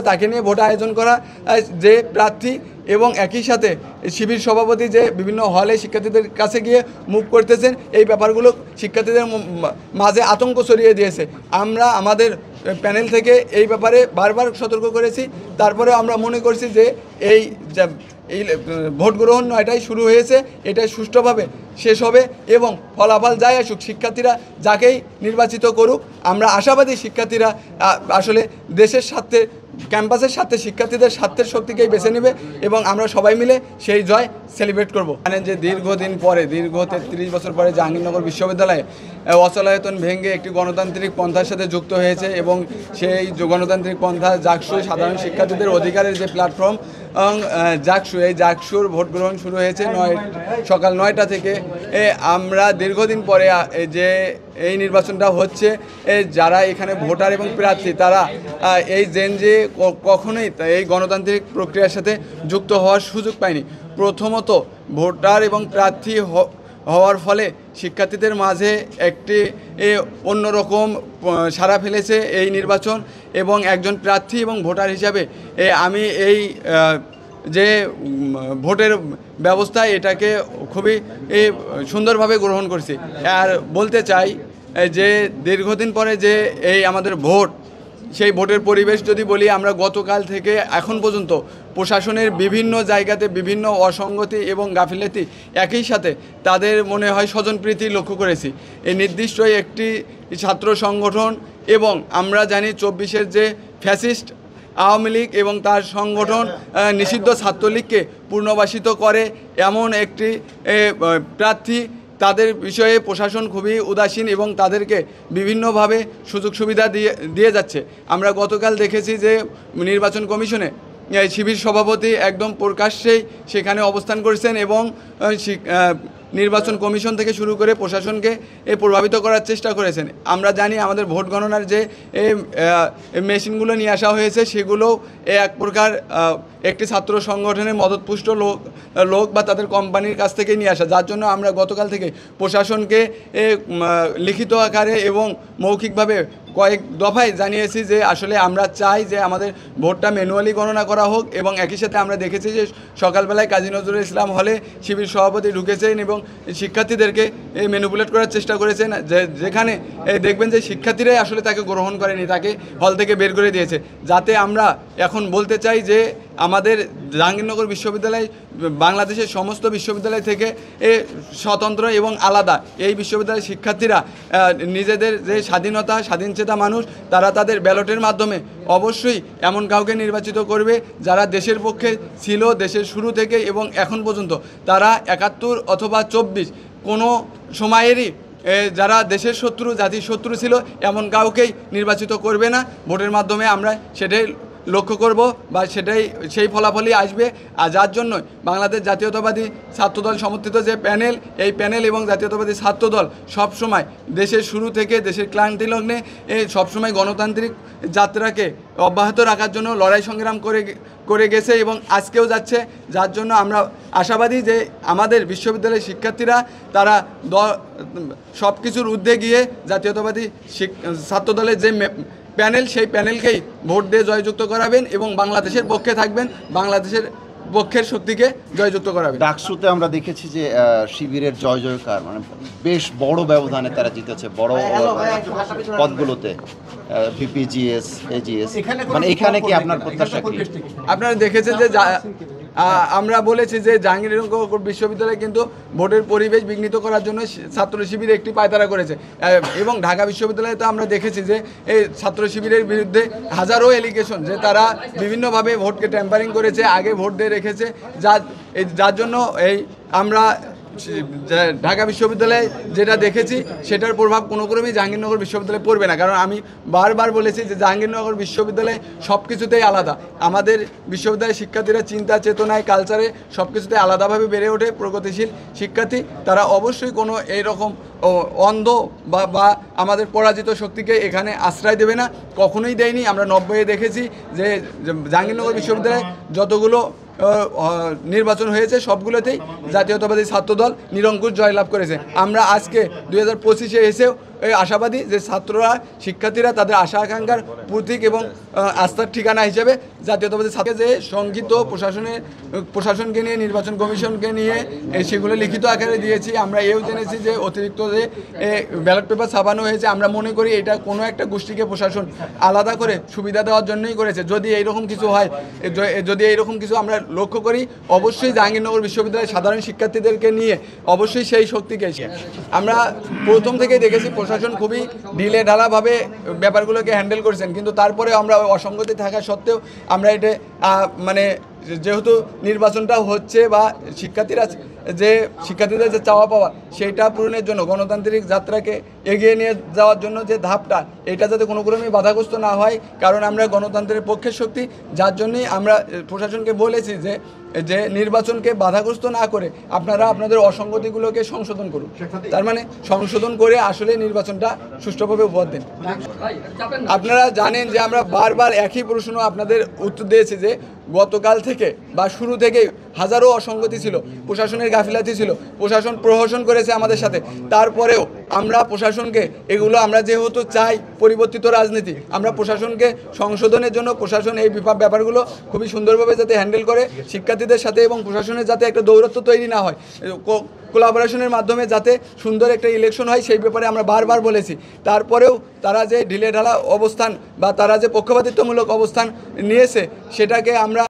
তাকে নিয়ে ভোট আয়োজন করা যে প্রার্থী এবং একই সাথে শিবির সভাপতি যে বিভিন্ন হলে শিক্ষার্থীদের কাছে গিয়ে মুভ করতেছেন, এই ব্যাপারগুলো শিক্ষার্থীদের মাঝে আতঙ্ক ছড়িয়ে দিয়েছে। আমরা আমাদের প্যানেল থেকে এই ব্যাপারে বারবার সতর্ক করেছি, তারপরে আমরা মনে করছি যে এই ভোট গ্রহণ এটাই শুরু হয়েছে, এটাই সুষ্ঠুভাবে শেষ হবে এবং ফলাফল যাই আসুক শিক্ষার্থীরা যাকেই নির্বাচিত করুক, আমরা আশাবাদী শিক্ষার্থীরা আসলে দেশের স্বার্থে, ক্যাম্পাসের স্বার্থে, শিক্ষার্থীদের স্বার্থের শক্তিকেই বেছে নেবে এবং আমরা সবাই মিলে সেই জয় সেলিব্রেট করব। জানেন যে দীর্ঘদিন পরে, দীর্ঘ 33 বছর পরে জাহাঙ্গীরনগর বিশ্ববিদ্যালয়ে অচলায়তন ভেঙে একটি গণতান্ত্রিক পন্থার সাথে যুক্ত হয়েছে এবং সেই গণতান্ত্রিক পন্থা জাকসু সাধারণ শিক্ষার্থীদের অধিকারের যে প্ল্যাটফর্ম জাকসু, এই জাকসুর ভোট গ্রহণ শুরু হয়েছে সকাল 9টা থেকে। আমরা দীর্ঘদিন পরে যে এই নির্বাচনটা হচ্ছে, যারা এখানে ভোটার এবং প্রার্থী তারা এই যে কখনোই এই গণতান্ত্রিক প্রক্রিয়ার সাথে যুক্ত হওয়ার সুযোগ পায়নি। প্রথমত ভোটার এবং প্রার্থী হওয়ার ফলে শিক্ষার্থীদের মাঝে একটি অন্যরকম সাড়া ফেলেছে এই নির্বাচন এবং একজন প্রার্থী এবং ভোটার হিসাবে আমি এই যে ভোটের ব্যবস্থা এটাকে খুবই সুন্দরভাবে গ্রহণ করছি। আর বলতে চাই যে দীর্ঘদিন পরে যে এই আমাদের ভোট, সেই ভোটের পরিবেশ যদি বলি, আমরা গতকাল থেকে এখন পর্যন্ত প্রশাসনের বিভিন্ন জায়গাতে বিভিন্ন অসঙ্গতি এবং গাফিলতি, একই সাথে তাদের মনে হয় স্বজনপ্রীতি লক্ষ্য করেছি। এই নির্দিষ্ট একটি ছাত্র সংগঠন এবং আমরা জানি 24-এর যে ফ্যাসিস্ট আওয়ামী লীগ এবং তার সংগঠন নিষিদ্ধ ছাত্রলীগকে পুনর্বাসিত করে এমন একটি প্রার্থী, তাদের বিষয়ে প্রশাসন খুবই উদাসীন এবং তাদেরকে বিভিন্নভাবে সুযোগ সুবিধা দিয়ে যাচ্ছে। আমরা গতকাল দেখেছি যে নির্বাচন কমিশনে শিবির সভাপতি একদম প্রকাশ্যেই সেখানে অবস্থান করেছেন এবং নির্বাচন কমিশন থেকে শুরু করে প্রশাসনকে প্রভাবিত করার চেষ্টা করেছেন। আমরা জানি আমাদের ভোট গণনার যে মেশিনগুলো নিয়ে আসা হয়েছে সেগুলো এক প্রকার একটি ছাত্র সংগঠনের মদতপুষ্ট লোক বা তাদের কোম্পানির কাছ থেকে নিয়ে আসা, যার জন্য আমরা গতকাল থেকে প্রশাসনকে লিখিত আকারে এবং মৌখিকভাবে কয়েক দফায় জানিয়েছি যে আসলে আমরা চাই যে আমাদের ভোটটা ম্যানুয়ালি গণনা করা হোক এবং একই সাথে আমরা দেখেছি যে সকালবেলায় কাজী নজরুল ইসলাম হলে শিবির সভাপতি ঢুকেছেন এবং শিক্ষার্থীদেরকে ম্যানিপুলেট করার চেষ্টা করেছেন, যেখানে দেখবেন যে শিক্ষার্থীরাই আসলে তাকে গ্রহণ করেনি, তাকে হল থেকে বের করে দিয়েছে। যাতে আমরা এখন বলতে চাই যে আমাদের জাহাঙ্গীরনগর বিশ্ববিদ্যালয় বাংলাদেশের সমস্ত বিশ্ববিদ্যালয় থেকে স্বতন্ত্র এবং আলাদা। এই বিশ্ববিদ্যালয়ের শিক্ষার্থীরা নিজেদের যে স্বাধীনতা, স্বাধীনচেতা মানুষ, তারা তাদের ব্যালটের মাধ্যমে অবশ্যই এমন কাউকে নির্বাচিত করবে যারা দেশের পক্ষে ছিল দেশের শুরু থেকে এবং এখন পর্যন্ত। তারা 71 অথবা 24 কোনো সময়েরই যারা দেশের শত্রু, জাতির শত্রু ছিল এমন কাউকেই নির্বাচিত করবে না। ভোটের মাধ্যমে আমরা সেটাই লক্ষ্য করব বা সেটাই সেই ফলাফলই আসবে। আর যার জন্য বাংলাদেশ জাতীয়তাবাদী ছাত্রদল সমর্থিত যে প্যানেল, এই প্যানেল এবং জাতীয়তাবাদী ছাত্রদল সবসময় দেশের শুরু থেকে দেশের ক্লান্তি লগ্নে সবসময় গণতান্ত্রিক যাত্রাকে অব্যাহত রাখার জন্য লড়াই সংগ্রাম করে গেছে এবং আজকেও যাচ্ছে। যার জন্য আমরা আশাবাদী যে আমাদের বিশ্ববিদ্যালয়ের শিক্ষার্থীরা তারা সব কিছুর ঊর্ধ্বে গিয়ে জাতীয়তাবাদী ছাত্রদলের যে প্যানেল, সেই প্যানেলকেই ভোট দিয়ে জয়যুক্ত করাবেন এবং বাংলাদেশের পক্ষে থাকবেন, বাংলাদেশের পক্ষের শক্তিকে জয়যুক্ত করাবেন। ডাকসুতে আমরা দেখেছি যে শিবিরের জয় জয়কার, মানে বেশ বড় ব্যবধানে তারা জিতেছে বড় পদগুলোতে, ভিপিজিএস, এজিএস। মানে এখানে কি আপনার প্রত্যাশা কি? আপনারা দেখেছেন যে আমরা বলেছি যে জাহাঙ্গীরনগর বিশ্ববিদ্যালয় কিন্তু ভোটের পরিবেশ বিঘ্নিত করার জন্য ছাত্র শিবির একটি পায়তারা করেছে এবং ঢাকা বিশ্ববিদ্যালয়ে তো আমরা দেখেছি যে এই ছাত্র শিবিরের বিরুদ্ধে হাজারো এলিগেশন যে তারা বিভিন্নভাবে ভোটকে ট্যাম্পারিং করেছে, আগে ভোট দিয়ে রেখেছে, যার জন্য এই আমরা ঢাকা বিশ্ববিদ্যালয়ে যেটা দেখেছি সেটার প্রভাব কোনো ক্রমেই জাহাঙ্গীরনগর বিশ্ববিদ্যালয়ে পড়বে না। কারণ আমি বারবার বলেছি যে জাহাঙ্গীরনগর বিশ্ববিদ্যালয়ে সব কিছুতেই আলাদা। আমাদের বিশ্ববিদ্যালয়ের শিক্ষার্থীরা চিন্তা চেতনায়, কালচারে সব কিছুতে আলাদাভাবে বেড়ে ওঠে। প্রগতিশীল শিক্ষার্থী তারা অবশ্যই কোনো এইরকম অন্ধ বা আমাদের পরাজিত শক্তিকে এখানে আশ্রয় দেবে না, কখনোই দেয়নি। আমরা 90-এ দেখেছি যে জাহাঙ্গীরনগর বিশ্ববিদ্যালয়ে যতগুলো নির্বাচন হয়েছে সবগুলোতেই জাতীয়তাবাদী ছাত্রদল নিরঙ্কুশ জয়লাভ করেছে। আমরা আজকে 2025-এ এসেও আশাবাদী যে ছাত্ররা শিক্ষার্থীরা তাদের আশা আকাঙ্ক্ষার প্রতীক এবং আস্থার ঠিকানা হিসেবে জাতীয়তাবাদী ছাত্র যে সংগীত প্রশাসনকে নিয়ে নির্বাচন কমিশনকে নিয়ে সেগুলো লিখিত আকারে দিয়েছি। আমরা এও জেনেছি যে অতিরিক্ত যে ব্যালট পেপার ছাপানো হয়েছে, আমরা মনে করি এটা কোনো একটা গোষ্ঠীকে প্রশাসন আলাদা করে সুবিধা দেওয়ার জন্যই করেছে। যদি এইরকম কিছু হয়, যদি এইরকম কিছু আমরা লক্ষ্য করি, অবশ্যই জাহাঙ্গীরনগর বিশ্ববিদ্যালয়ের সাধারণ শিক্ষার্থীদেরকে নিয়ে অবশ্যই সেই শক্তিকে আমরা প্রথম থেকেই দেখেছি প্রশাসন খুবই ঢিলে ঢালাভাবে ব্যাপারগুলোকে হ্যান্ডেল করেছেন, কিন্তু তারপরে আমরা অসঙ্গতি থাকা সত্ত্বেও আমরা এটা মানে যেহেতু নির্বাচনটা হচ্ছে বা শিক্ষার্থীদের যে চাওয়া পাওয়া সেইটা পূরণের জন্য গণতান্ত্রিক যাত্রাকে এগিয়ে নিয়ে যাওয়ার জন্য যে ধাপটা, এটা যাতে কোনো ক্রমেই বাধাগ্রস্ত না হয়, কারণ আমরা গণতন্ত্রের পক্ষের শক্তি, যার জন্যই আমরা প্রশাসনকে বলেছি যে নির্বাচনকে বাধাগ্রস্ত না করে আপনারা আপনাদের অসঙ্গতিগুলোকে সংশোধন করুন। তার মানে সংশোধন করে আসলে নির্বাচনটা সুষ্ঠুভাবে উপহার দেন। আপনারা জানেন যে আমরা বারবার একই প্রশ্ন আপনাদের উত্তর দিয়েছি যে গতকাল থেকে বা শুরু থেকে হাজারো অসঙ্গতি ছিল, প্রশাসনের গাফিলাতি ছিল, প্রশাসন প্রহসন করেছে আমাদের সাথে। তারপরেও আমরা প্রশাসনকে এগুলো আমরা যেহেতু চাই পরিবর্তিত রাজনীতি, আমরা প্রশাসনকে সংশোধনের জন্য প্রশাসন এই ব্যাপারগুলো খুবই সুন্দরভাবে যাতে হ্যান্ডেল করে, শিক্ষার্থীদের সাথে এবং প্রশাসনের যাতে একটা দৌরত্ব তৈরি না হয়, কোলাবোরেশনের মাধ্যমে যাতে সুন্দর একটা ইলেকশন হয়, সেই ব্যাপারে আমরা বারবার বলেছি। তারপরেও তারা যে ঢিলেঢালা অবস্থান বা তারা যে পক্ষপাতিত্বমূলক অবস্থান নিয়েছে, সেটাকে আমরা